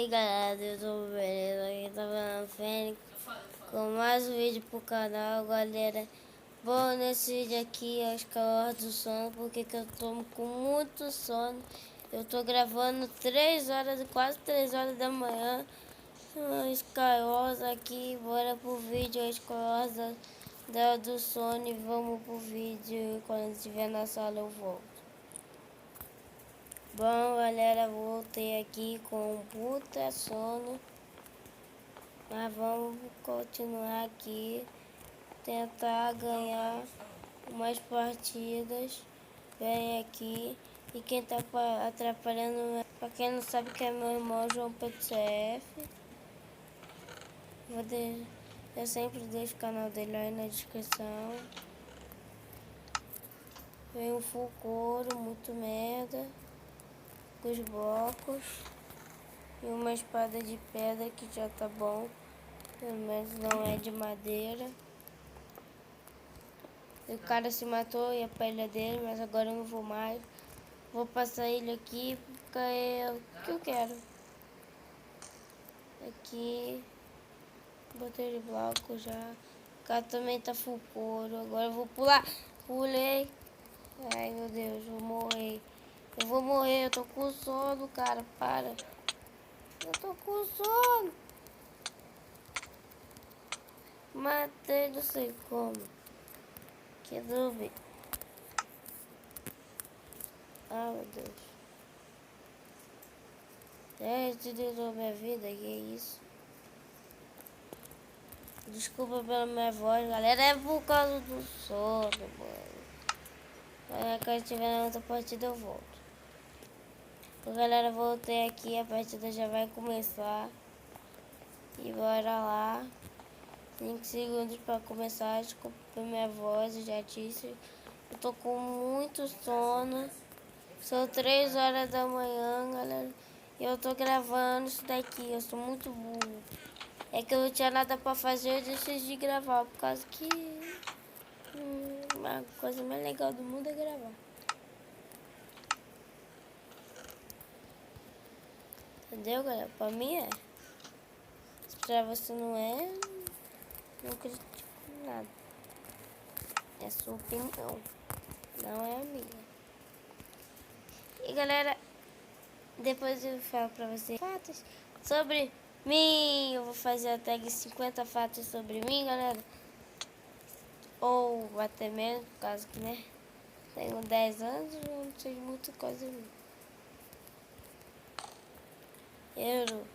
aí galera, eu sou o Beleza, aqui tá falando Fênix com mais um vídeo pro canal, galera. Bom, nesse vídeo aqui é as hora do sono, porque que eu tô com muito sono. Eu tô gravando 3 horas, quase 3 horas da manhã. Skywars aqui, bora pro vídeo, as horas da hora do sono, e vamos pro vídeo. Quando estiver na sala eu volto. Bom galera, voltei aqui com um puta sono, mas vamos continuar aqui, tentar ganhar umas partidas. Vem aqui, e quem tá atrapalhando, pra quem não sabe, que é meu irmão João PCF. Eu sempre deixo o canal dele aí na descrição. Vem um full couro, muito merda, com os blocos. E uma espada de pedra que já tá bom. Pelo menos não é de madeira. O cara se matou e a pele dele, mas agora eu não vou mais. Vou passar ele aqui porque é o que eu quero. Aqui. Botei de bloco já. O cara também tá full couro. Agora eu vou pular. Pulei. Ai meu Deus, vou morrer. Eu vou morrer, eu tô com sono, cara. Para. Eu tô com sono. Matei, não sei como. Quero ver. Ah, meu Deus. Desligou minha vida, que é isso? Desculpa pela minha voz, galera. É por causa do sono, mano. Quando eu estiver na outra partida eu volto. Galera, voltei aqui. A partida já vai começar. E bora lá. 5 segundos para começar. Desculpa pela minha voz, eu já disse. Eu tô com muito sono. São 3 horas da manhã, galera. E eu tô gravando isso daqui. Eu sou muito burro. É que eu não tinha nada pra fazer, eu deixei de gravar. Por causa que a coisa mais legal do mundo é gravar. Entendeu, galera? Pra mim é. Se pra você não é, não critico nada. É sua opinião, não é a minha. E galera, depois eu falo pra vocês fatos sobre mim. Eu vou fazer a tag 50 fatos sobre mim, galera. Ou até menos, por causa que, né? Tenho 10 anos e não sei muita coisa. Euro.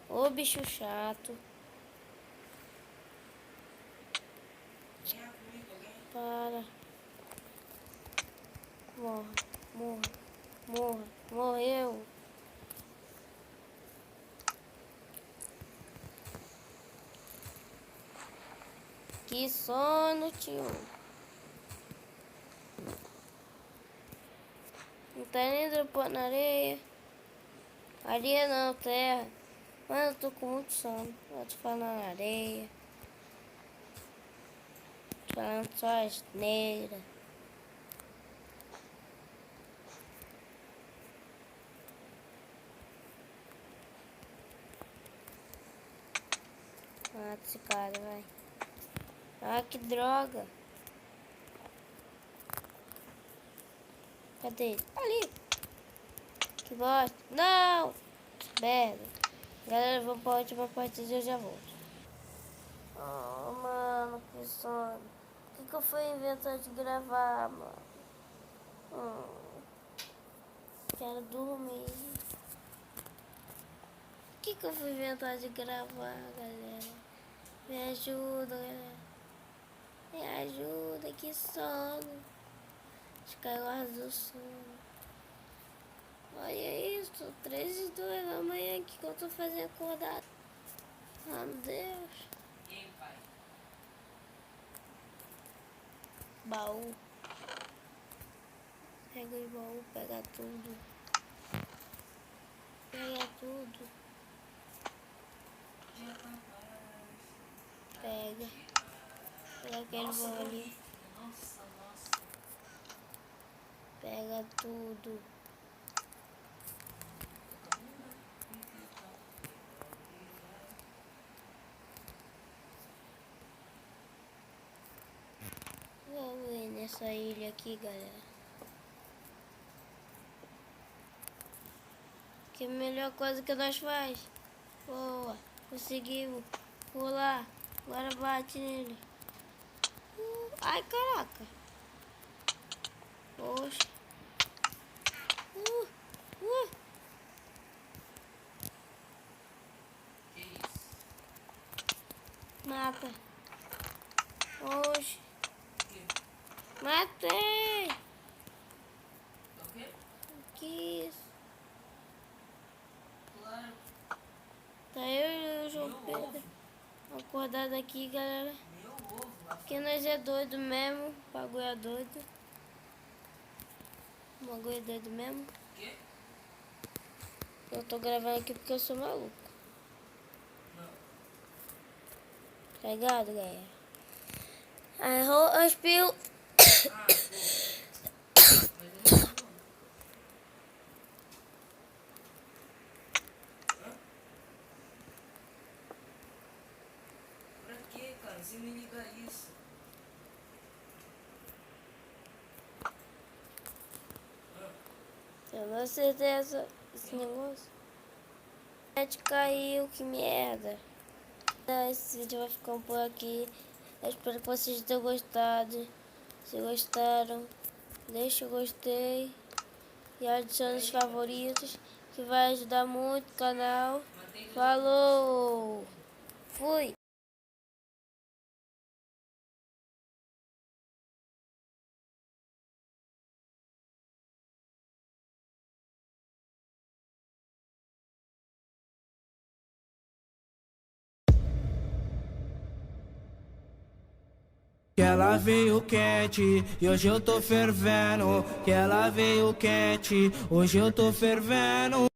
Ô bicho chato. Para. Morra, morra, morra. Morreu. Que sono, tio. Não tá nem dropando na areia. Areia não, terra. Mano, eu tô com muito sono. Vou te falar na areia. Tô falando só asneira. Mata esse cara, vai. Ah, que droga. Cadê ele? Ali. Que bosta. Não. Merda. Galera, vamos pra última partida e eu já volto. Oh, mano, que sono. Por que eu fui inventar de gravar, mano? Quero dormir. Por que eu fui inventar de gravar, galera? Me ajuda, galera. Me ajuda, que sono. Skywars do sono. Olha isso, 3:02 da manhã. O que eu tô fazendo acordado? Ah, meu Deus. Baú. Pega o baú, pega tudo. Pega tudo. Pega. Pega aquele baú ali. Pega tudo. Vamos ver nessa ilha aqui, galera. Que é a melhor coisa que nós faz. Boa. Conseguimos. Pular. Agora bate nele. Ai, caraca. Poxa. Uh. Mata. Oxe. Matei. Que isso? Tá eu e o João Pedro acordado aqui, galera. Porque nós é doido mesmo. O bagulho é doido. O bagulho é doido mesmo. Eu tô gravando aqui porque eu sou maluco. Tá ligado, galera? Aí eu espio. Pra quê, cara? Você me liga isso. Eu não acertei esse negócio. A net caiu, que merda. Esse vídeo vai ficando por aqui. Eu espero que vocês tenham gostado. Se gostaram, deixa o gostei e adicione os favoritos, que vai ajudar muito o canal. Falou! Fui! Que ela veio quente e hoje eu tô fervendo. Que ela veio quente, hoje eu tô fervendo.